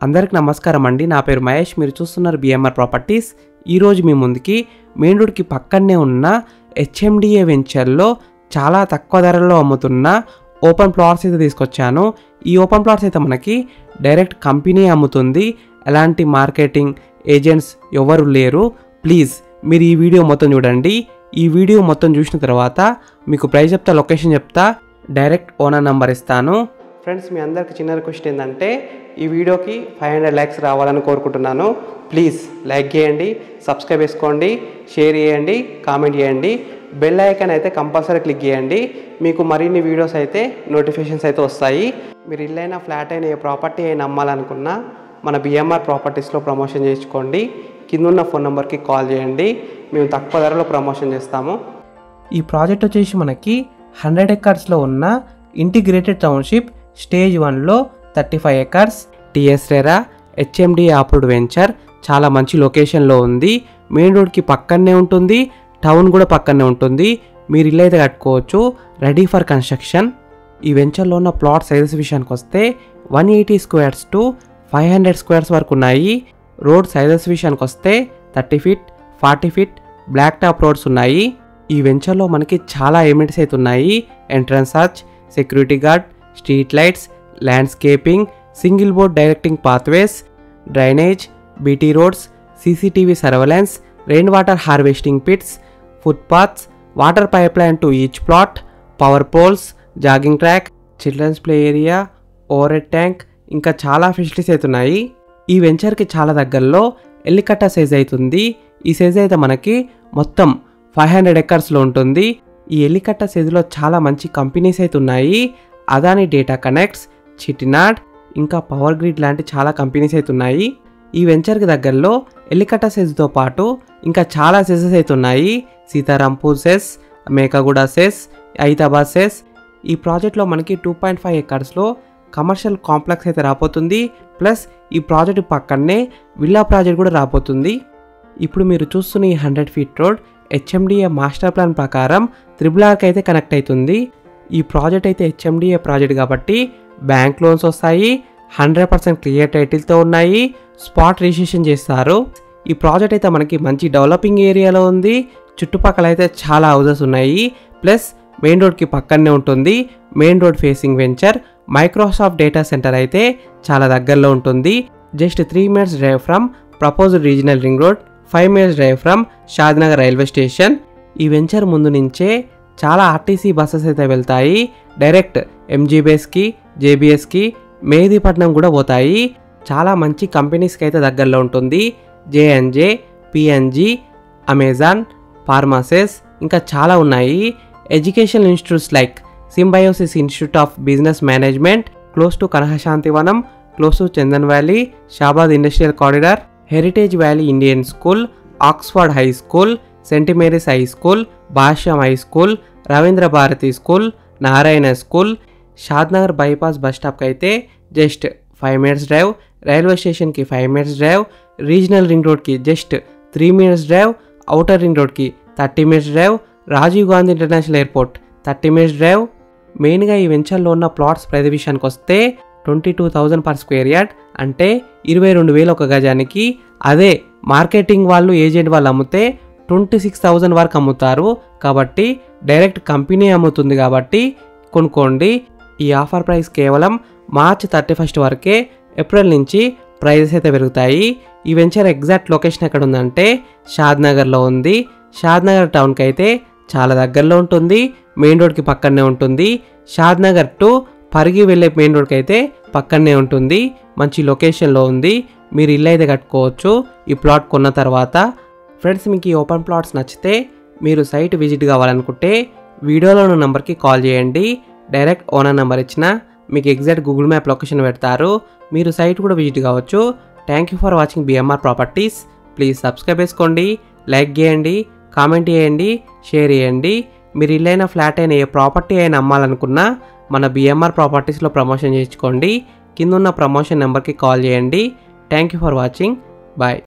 అందరికి నమస్కారం అండి. నా పేరు మహేష్. మీరు చూస్తున్నారు బిఎంఆర్ ప్రాపర్టీస్. ఈరోజు మీ ముందుకి మెయిన్ రోడ్కి పక్కనే ఉన్న హెచ్ఎండిఏ వెంచర్లో చాలా తక్కువ ధరలో అమ్ముతున్న ఓపెన్ ప్లాట్స్ అయితే తీసుకొచ్చాను. ఈ ఓపెన్ ప్లాట్స్ అయితే మనకి డైరెక్ట్ కంపెనీ అమ్ముతుంది. ఎలాంటి మార్కెటింగ్ ఏజెంట్స్ ఎవరు లేరు. ప్లీజ్ మీరు ఈ వీడియో మొత్తం చూడండి. ఈ వీడియో మొత్తం చూసిన తర్వాత మీకు ప్రైస్ చెప్తా, లొకేషన్ చెప్తా, డైరెక్ట్ ఓనర్ నెంబర్ ఇస్తాను. ఫ్రెండ్స్, మీ అందరికి చిన్న రిక్వెస్ట్ ఏంటంటే ఈ వీడియోకి 500 లైక్స్ రావాలని కోరుకుంటున్నాను. ప్లీజ్ లైక్ చేయండి, సబ్స్క్రైబ్ చేసుకోండి, షేర్ చేయండి, కామెంట్ చేయండి, బెల్ ఐకాన్ అయితే కంపల్సరీ క్లిక్ చేయండి. మీకు మరిన్ని వీడియోస్ అయితే నోటిఫికేషన్స్ అయితే వస్తాయి. మీరు ఇల్లైనా ఫ్లాట్ అయినా ఏ ప్రాపర్టీ అయినా అమ్మాలనుకున్నా మన బిఎంఆర్ ప్రాపర్టీస్లో ప్రమోషన్ చేసుకోండి. కింద ఉన్న ఫోన్ నెంబర్కి కాల్ చేయండి. మేము తక్కువ ధరలో ప్రమోషన్ చేస్తాము. ఈ ప్రాజెక్ట్ వచ్చేసి మనకి 100 ఎకర్స్లో ఉన్న ఇంటిగ్రేటెడ్ టౌన్షిప్ స్టేజ్ 1లో 35 acres TS RERA HMDA approved venture. చాలా మంచి లొకేషన్లో ఉంది. మెయిన్ రోడ్కి పక్కనే ఉంటుంది, టౌన్ కూడా పక్కనే ఉంటుంది. మీరు ఇల్లు అయితే కట్టుకోవచ్చు, రెడీ ఫర్ కన్స్ట్రక్షన్. ఈ వెంచర్లో ఉన్న ప్లాట్ సైజెస్ విషయానికి వస్తే 180 స్క్వేర్స్ టు 500 స్క్వేర్స్ వరకు ఉన్నాయి. రోడ్ సైజెస్ విషయానికి వస్తే 30 feet, 40 feet black top roads ఉన్నాయి. ఈ వెంచర్లో మనకి చాలా ఎలిమెంట్స్ అయితే ఉన్నాయి. Entrance arch, security guard, street lights, landscaping, single board directing pathways, drainage, BT roads, CCTV surveillance, rain water harvesting pits, footpaths, water pipeline to each plot, power poles, jogging track, children's play area, overhead tank, ఇంకా చాలా facilities అయితే ఉన్నాయి. ఈ వెంచర్కి చాలా దగ్గరలో ఎల్లికట్ట size అవుతుంది. ఈ size అయితే మనకి మొత్తం 500 ఎకర్స్లో ఉంటుంది. ఈ ఎల్లికట్ట సైజులో చాలా మంచి కంపెనీస్ అయితే ఉన్నాయి. అదాని డేటా కనెక్ట్స్, చిటినాడ్, ఇంకా పవర్ గ్రిడ్ లాంటి చాలా కంపెనీస్ అయితే ఉన్నాయి. ఈ వెంచర్కి దగ్గరలో ఎల్లికట్ట సైజుతో పాటు ఇంకా చాలా సైజెస్ అయితే ఉన్నాయి. సీతారాంపూర్ సెస్, మేకగూడ సెస్, హైదరాబాద్ సెస్. ఈ ప్రాజెక్ట్లో మనకి 2.5 ఎకర్స్లో కమర్షియల్ కాంప్లెక్స్ అయితే రాబోతుంది. ప్లస్ ఈ ప్రాజెక్ట్ పక్కనే విల్లా ప్రాజెక్ట్ కూడా రాబోతుంది. ఇప్పుడు మీరు చూస్తున్న ఈ 100 feet road HMDA master plan ప్రకారం RRRకి అయితే కనెక్ట్ అవుతుంది. ఈ ప్రాజెక్ట్ అయితే హెచ్ఎండిఏ ప్రాజెక్ట్ కాబట్టి బ్యాంక్ లోన్స్ వస్తాయి. 100% క్లియర్ టైటిల్తో ఉన్నాయి. స్పాట్ రిజిస్ట్రేషన్ చేస్తారు. ఈ ప్రాజెక్ట్ అయితే మనకి మంచి డెవలపింగ్ ఏరియాలో ఉంది. చుట్టుపక్కల అయితే చాలా హౌసెస్ ఉన్నాయి. ప్లస్ మెయిన్ రోడ్కి పక్కనే ఉంటుంది. Main road facing venture. Microsoft data centre అయితే చాలా దగ్గరలో ఉంటుంది. Just 3 minutes drive from proposed regional ring road, 5 minutes drive from Shadnagar railway station. ఈ వెంచర్ ముందు నుంచే చాలా ఆర్టీసీ బస్సెస్ అయితే వెళ్తాయి. డైరెక్ట్ ఎంజీబీఎస్కి, జేబీఎస్కి, మెహదీపట్నం కూడా పోతాయి. చాలా మంచి కంపెనీస్కి అయితే దగ్గరలో ఉంటుంది. జేఎన్జే, పిఎన్జీ, అమెజాన్, ఫార్మాసెస్, ఇంకా చాలా ఉన్నాయి. Educational institutes like Symbiosis Institute of Business Management, close to Kanha Shanti Vanam, close to Chandan Valley, Shabad industrial corridor, Heritage Valley Indian School, Oxford High School, Saint Mary's High School, Bhashyam High School, Ravindra Bharati School, Narayana School. Shadnagar bypass bus స్టాప్కి అయితే just 5 minutes drive, railway స్టేషన్కి 5 minutes drive, regional ring రోడ్కి just 3 minutes drive, outer ring రోడ్కి 30 minutes drive, Rajiv Gandhi international airport 30 minutes drive. మెయిన్గా ఈ వెంచర్లో ఉన్న plots price విషయానికి వస్తే 22,000 per స్క్వేర్ యార్డ్, అంటే 22,000 ఒక గజానికి. అదే మార్కెటింగ్ వాళ్ళు, ఏజెంట్ వాళ్ళు అమ్మితే 26,000 వరకు అమ్ముతారు. కాబట్టి డైరెక్ట్ కంపెనీ అమ్ముతుంది కాబట్టి కొనుక్కోండి. ఈ ఆఫర్ ప్రైస్ కేవలం మార్చ్ 31 వరకే. ఏప్రిల్ నుంచి ప్రైజెస్ అయితే పెరుగుతాయి. ఈ వెంచర్ ఎగ్జాక్ట్ లొకేషన్ ఎక్కడ ఉందంటే షాద్నగర్లో ఉంది. షాద్నగర్ టౌన్కి అయితే చాలా దగ్గరలో ఉంటుంది. మెయిన్ రోడ్కి పక్కనే ఉంటుంది. షాద్నగర్ టు పరిగి వెళ్ళే మెయిన్ రోడ్కి అయితే పక్కనే ఉంటుంది. మంచి లొకేషన్లో ఉంది. మీరు ఇల్లు అయితే కట్టుకోవచ్చు ఈ ప్లాట్ కొన్న తర్వాత. ఫ్రెండ్స్, మీకు ఈ ఓపెన్ ప్లాట్స్ నచ్చితే మీరు సైట్ విజిట్ కావాలనుకుంటే వీడియోలో ఉన్న నెంబర్కి కాల్ చేయండి. డైరెక్ట్ ఓనర్ నెంబర్ ఇచ్చిన మీకు ఎగ్జాక్ట్ గూగుల్ మ్యాప్ లొకేషన్ పెడతారు. మీరు సైట్ కూడా విజిట్ కావచ్చు. Thank you for watching BMR properties. Please subscribe చేసుకోండి, లైక్ చేయండి, కామెంట్ చేయండి, షేర్ చేయండి. మీరు ఇల్లైనా ఫ్లాట్ అయినా ఏ ప్రాపర్టీ అయినా అమ్మాలనుకున్నా మన బిఎంఆర్ ప్రాపర్టీస్లో ప్రమోషన్ చేయించుకోండి. కింద ఉన్న ప్రమోషన్ నెంబర్కి కాల్ చేయండి. Thank you for watching. Bye.